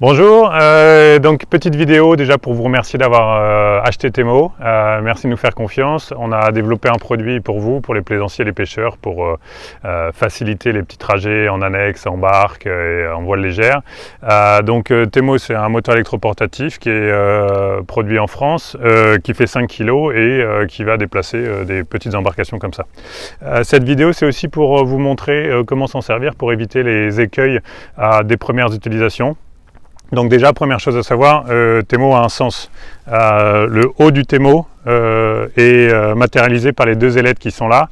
Bonjour, donc petite vidéo déjà pour vous remercier d'avoir acheté Temo. Merci de nous faire confiance. On a développé un produit pour vous, pour les plaisanciers et les pêcheurs, pour faciliter les petits trajets en annexe, en barque et en voile légère. Donc Temo, c'est un moteur électroportatif qui est produit en France, qui fait 5 kg et qui va déplacer des petites embarcations comme ça. Cette vidéo, c'est aussi pour vous montrer comment s'en servir pour éviter les écueils des premières utilisations. Donc déjà, première chose à savoir, Temo a un sens. Le haut du Temo est matérialisé par les deux ailettes qui sont là,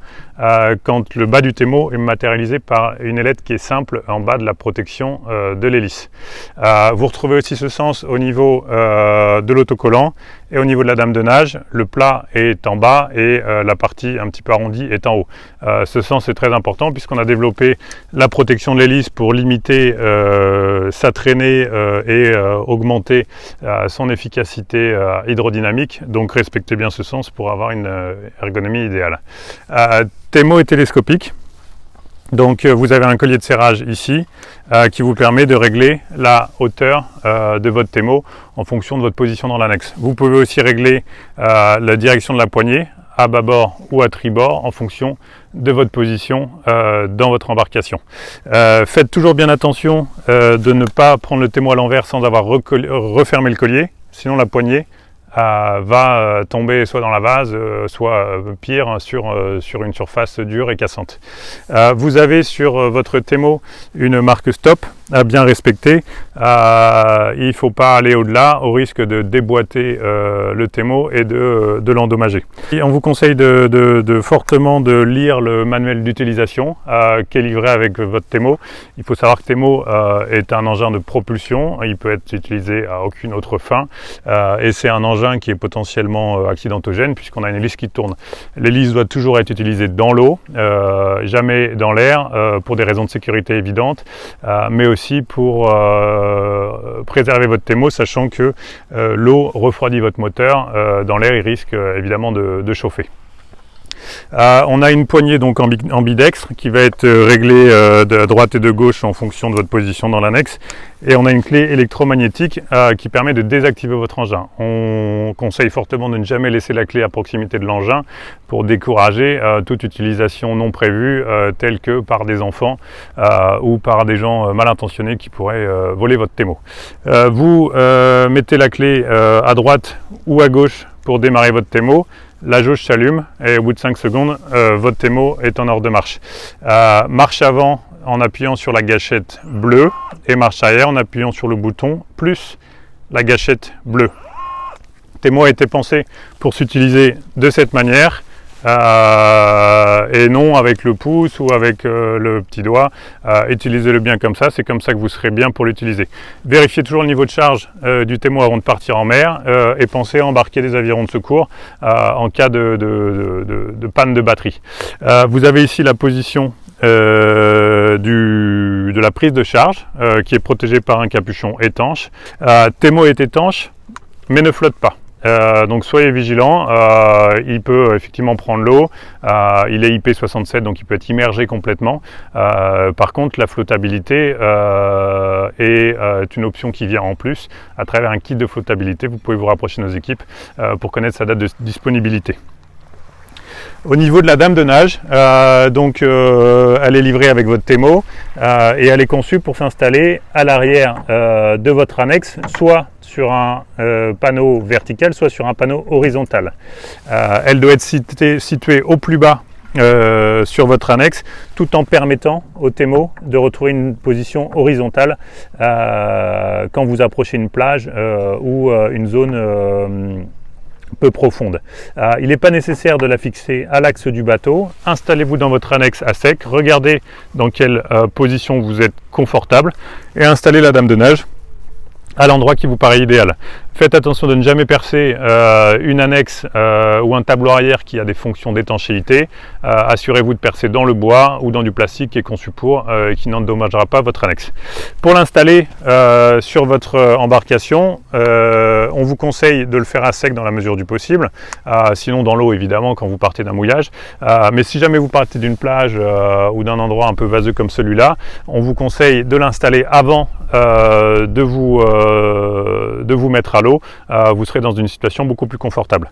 quand le bas du Temo est matérialisé par une ailette qui est simple en bas de la protection de l'hélice. Vous retrouvez aussi ce sens au niveau de l'autocollant et au niveau de la dame de nage. Le plat est en bas et la partie un petit peu arrondie est en haut. Ce sens est très important puisqu'on a développé la protection de l'hélice pour limiter sa traînée et augmenter son efficacité hydrodynamique. Donc respectez bien ce sens pour avoir une ergonomie idéale. Temo est télescopique. Donc vous avez un collier de serrage ici qui vous permet de régler la hauteur de votre Temo en fonction de votre position dans l'annexe. Vous pouvez aussi régler la direction de la poignée à bâbord ou à tribord en fonction de votre position dans votre embarcation. Faites toujours bien attention de ne pas prendre le Temo à l'envers sans avoir refermé le collier, sinon la poignée va tomber soit dans la vase, soit pire sur une surface dure et cassante. Vous avez sur votre Temo une marque stop à bien respecter. Il ne faut pas aller au-delà au risque de déboîter le Temo et de l'endommager. On vous conseille fortement de lire le manuel d'utilisation qui est livré avec votre Temo. Il faut savoir que Temo est un engin de propulsion, il peut être utilisé à aucune autre fin et c'est un engin qui est potentiellement accidentogène puisqu'on a une hélice qui tourne. L'hélice doit toujours être utilisée dans l'eau, jamais dans l'air pour des raisons de sécurité évidentes, mais aussi pour préserver votre Temo, sachant que l'eau refroidit votre moteur. Dans l'air, il risque évidemment de chauffer. On a une poignée donc ambidextre qui va être réglée de droite et de gauche en fonction de votre position dans l'annexe, et on a une clé électromagnétique qui permet de désactiver votre engin. On conseille fortement de ne jamais laisser la clé à proximité de l'engin pour décourager toute utilisation non prévue telle que par des enfants ou par des gens mal intentionnés qui pourraient voler votre Temo. Vous mettez la clé à droite ou à gauche pour démarrer votre Temo. La jauge s'allume et au bout de 5 secondes, votre Temo est en ordre de marche. Marche avant en appuyant sur la gâchette bleue et marche arrière en appuyant sur le bouton plus la gâchette bleue. Temo a été pensé pour s'utiliser de cette manière et non avec le pouce ou avec le petit doigt. Utilisez-le bien comme ça, c'est comme ça que vous serez bien pour l'utiliser. Vérifiez toujours le niveau de charge du Temo avant de partir en mer et pensez à embarquer des avirons de secours en cas de panne de batterie. Vous avez ici la position de la prise de charge qui est protégée par un capuchon étanche. Temo est étanche mais ne flotte pas. Donc soyez vigilants, il peut effectivement prendre l'eau, il est IP67 donc il peut être immergé complètement. Par contre la flottabilité est une option qui vient en plus à travers un kit de flottabilité. Vous pouvez vous rapprocher de nos équipes pour connaître sa date de disponibilité. Au niveau de la dame de nage, elle est livrée avec votre Temo et elle est conçue pour s'installer à l'arrière de votre annexe, soit sur un panneau vertical, soit sur un panneau horizontal. Elle doit être située au plus bas sur votre annexe, tout en permettant au Temo de retrouver une position horizontale quand vous approchez une plage ou une zone peu profonde. Il n'est pas nécessaire de la fixer à l'axe du bateau. Installez-vous dans votre annexe à sec, regardez dans quelle position vous êtes confortable et installez la dame de nage à l'endroit qui vous paraît idéal. Faites attention de ne jamais percer une annexe ou un tableau arrière qui a des fonctions d'étanchéité. Assurez-vous de percer dans le bois ou dans du plastique qui est conçu pour et qui n'endommagera pas votre annexe. Pour l'installer sur votre embarcation, on vous conseille de le faire à sec dans la mesure du possible, sinon dans l'eau évidemment quand vous partez d'un mouillage. Mais si jamais vous partez d'une plage ou d'un endroit un peu vaseux comme celui-là, on vous conseille de l'installer avant de vous mettre à l'eau. Vous serez dans une situation beaucoup plus confortable.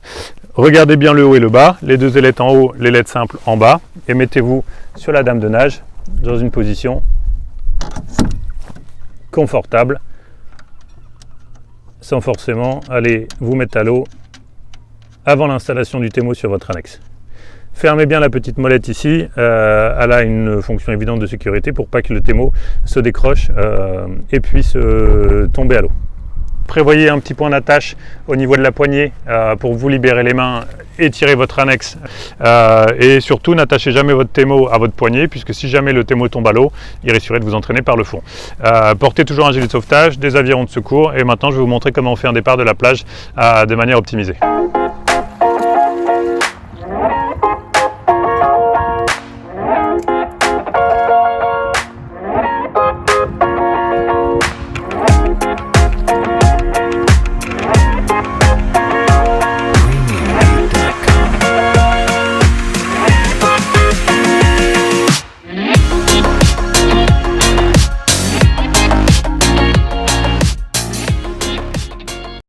Regardez bien le haut et le bas, les deux ailettes en haut, l'ailette simple en bas, et mettez-vous sur la dame de nage dans une position confortable, sans forcément aller vous mettre à l'eau avant l'installation du Temo sur votre annexe. Fermez bien la petite molette ici, elle a une fonction évidente de sécurité pour pas que le Temo se décroche et puisse tomber à l'eau. Prévoyez un petit point d'attache au niveau de la poignée pour vous libérer les mains et tirer votre annexe. Et surtout, n'attachez jamais votre Temo à votre poignet, puisque si jamais le Temo tombe à l'eau, il risquerait de vous entraîner par le fond. Portez toujours un gilet de sauvetage, des avirons de secours, et maintenant je vais vous montrer comment on fait un départ de la plage de manière optimisée.